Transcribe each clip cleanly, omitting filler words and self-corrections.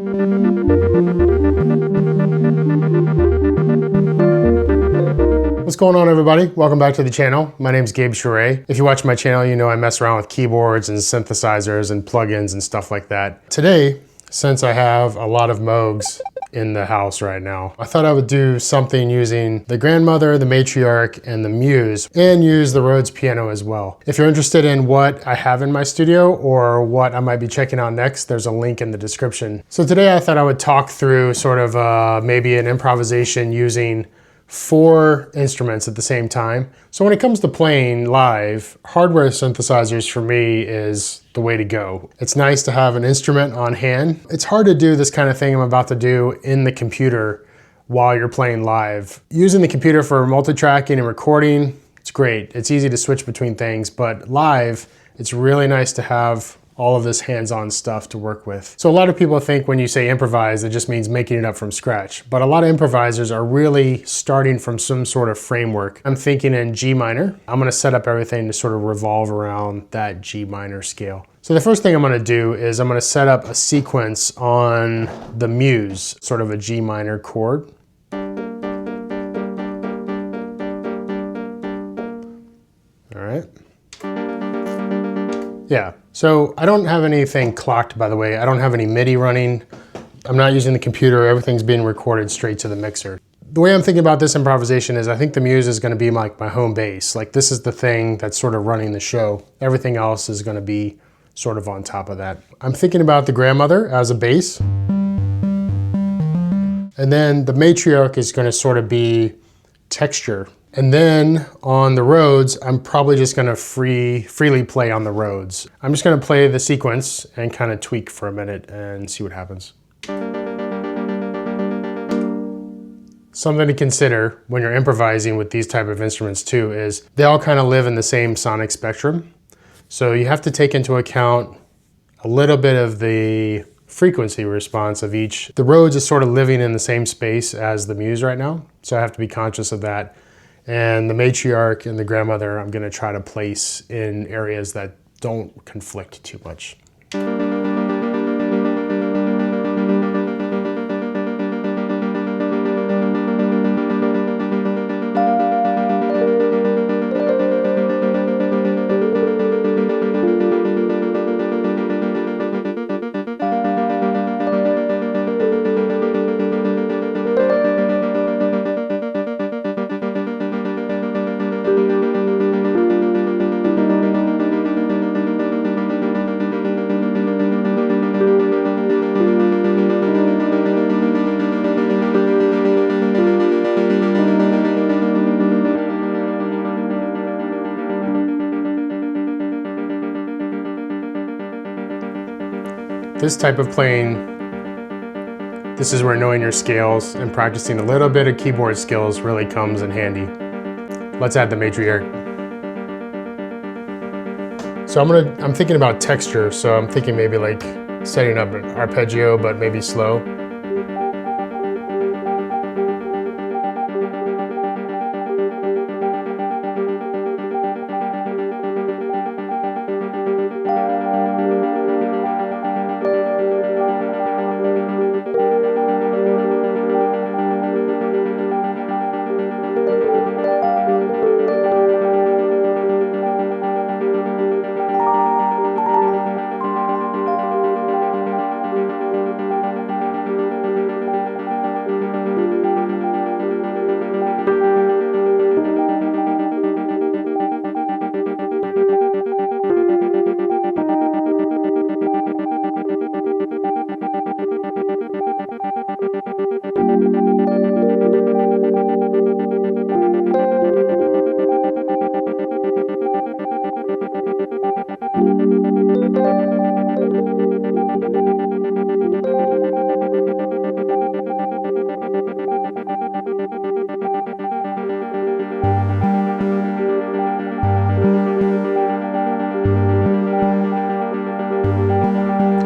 What's going on, everybody? Welcome back to the channel. My name is Gabe Charay. If you watch my channel, you know I mess around with keyboards and synthesizers and plugins and stuff like that. Today, since I have a lot of Moogs in the house right now, I thought I would do something using the grandmother, the matriarch, and the Muse, and use the Rhodes piano as well. If you're interested in what I have in my studio or what I might be checking out next, there's a link in the description. So today I thought I would talk through sort of maybe an improvisation using 4 instruments at the same time. So when it comes to playing live, hardware synthesizers for me is the way to go. It's nice to have an instrument on hand. It's hard to do this kind of thing I'm about to do in the computer while you're playing live. Using the computer for multi-tracking and recording, it's great. It's easy to switch between things, but live, it's really nice to have all of this hands-on stuff to work with. So a lot of people think when you say improvise, it just means making it up from scratch. But a lot of improvisers are really starting from some sort of framework. I'm thinking in G minor. I'm gonna set up everything to sort of revolve around that G minor scale. So the first thing I'm gonna do is I'm gonna set up a sequence on the Muse, sort of a G minor chord. All right. Yeah, so I don't have anything clocked, by the way. I don't have any MIDI running. I'm not using the computer. Everything's being recorded straight to the mixer. The way I'm thinking about this improvisation is I think the Muse is gonna be like my home base. Like this is the thing that's sort of running the show. Everything else is gonna be sort of on top of that. I'm thinking about the grandmother as a bass. And then the matriarch is gonna sort of be texture. And then on the Rhodes, I'm probably just gonna freely play on the Rhodes. I'm just gonna play the sequence and kind of tweak for a minute and see what happens. Something to consider when you're improvising with these type of instruments too is they all kind of live in the same sonic spectrum. So you have to take into account a little bit of the frequency response of each. The Rhodes is sort of living in the same space as the Muse right now, so I have to be conscious of that. And the matriarch and the grandmother, I'm gonna try to place in areas that don't conflict too much. This type of playing, this is where knowing your scales and practicing a little bit of keyboard skills really comes in handy. Let's add the matriarch. So I'm thinking about texture, so I'm thinking maybe like setting up an arpeggio, but maybe slow.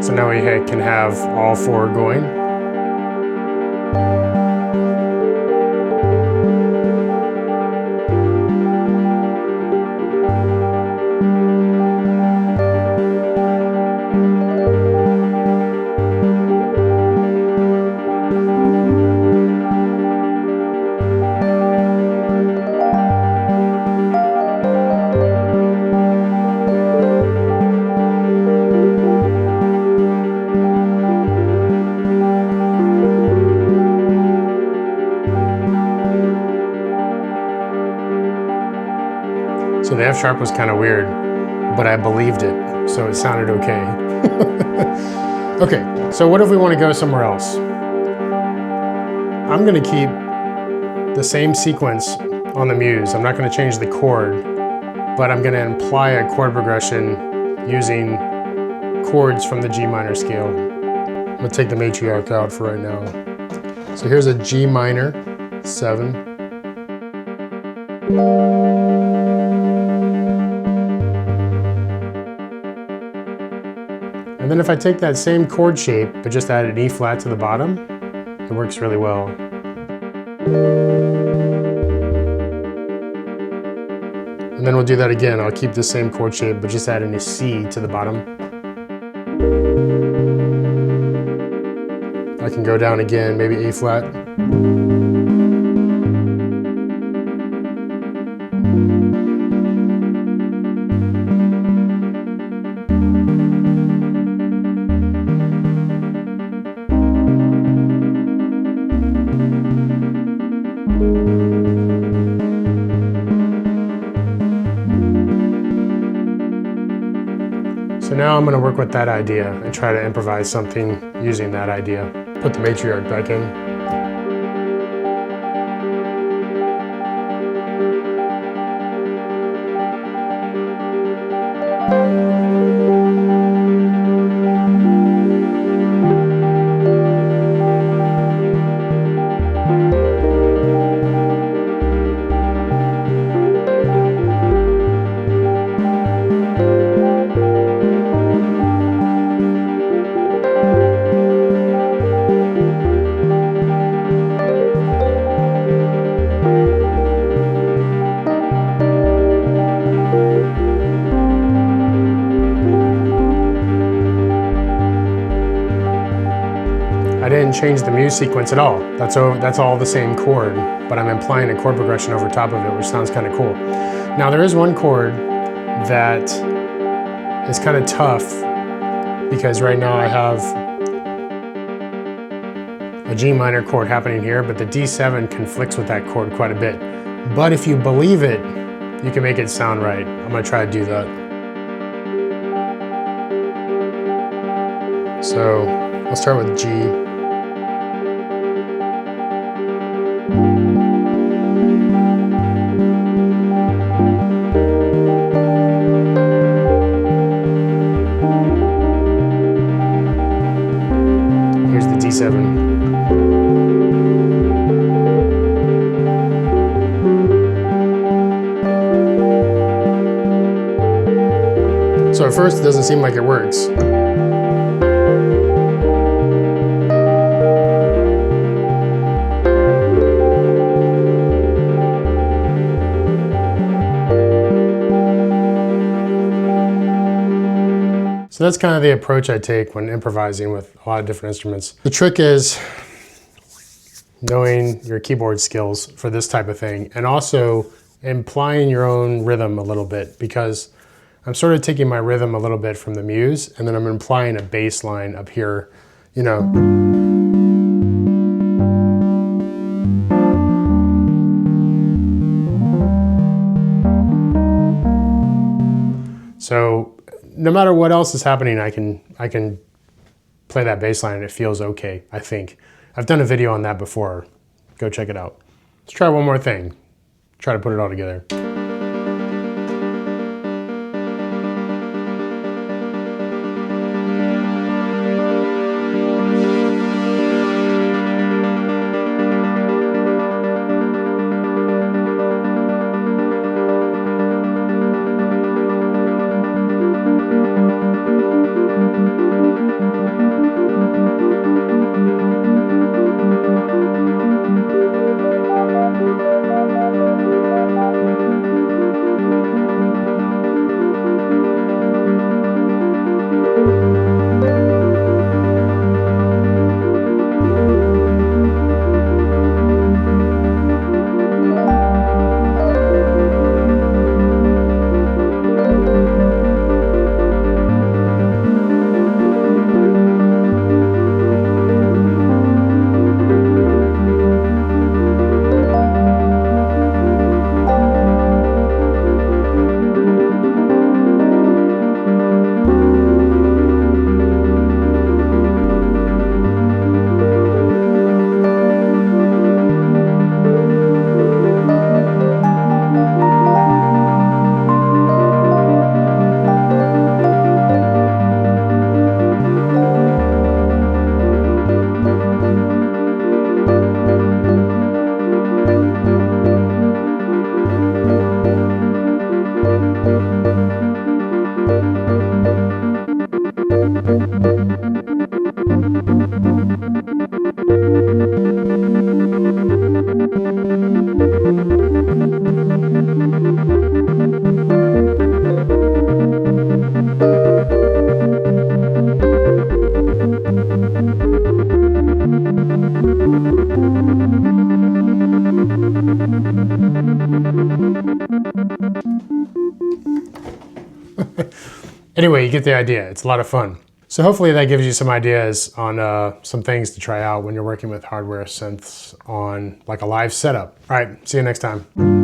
So now we can have all 4 going. F sharp was kind of weird, but I believed it, so it sounded okay. Okay, so what if we want to go somewhere else? I'm going to keep the same sequence on the Muse. I'm not going to change the chord, but I'm going to imply a chord progression using chords from the G minor scale. I'm going to take the matriarch out for right now. So here's a G minor, 7. And then if I take that same chord shape, but just add an E flat to the bottom, it works really well. And then we'll do that again. I'll keep the same chord shape, but just add a C to the bottom. I can go down again, maybe A flat. So now I'm going to work with that idea and try to improvise something using that idea. Put the matriarch back in. I didn't change the Muse sequence at all. That's all the same chord, but I'm implying a chord progression over top of it, which sounds kind of cool. Now there is one chord that is kind of tough because right now I have a G minor chord happening here, but the D7 conflicts with that chord quite a bit. But if you believe it, you can make it sound right. I'm gonna try to do that. So I'll start with G. Here's the D7. So at first it doesn't seem like it works. So that's kind of the approach I take when improvising with a lot of different instruments. The trick is knowing your keyboard skills for this type of thing and also implying your own rhythm a little bit, because I'm sort of taking my rhythm a little bit from the Muse and then I'm implying a bass line up here, you know. So no matter what else is happening, I can play that bass line and it feels okay, I think. I've done a video on that before. Go check it out. Let's try one more thing. Try to put it all together. Anyway, you get the idea. It's a lot of fun. So hopefully that gives you some ideas on some things to try out when you're working with hardware synths on like a live setup. All right, see you next time.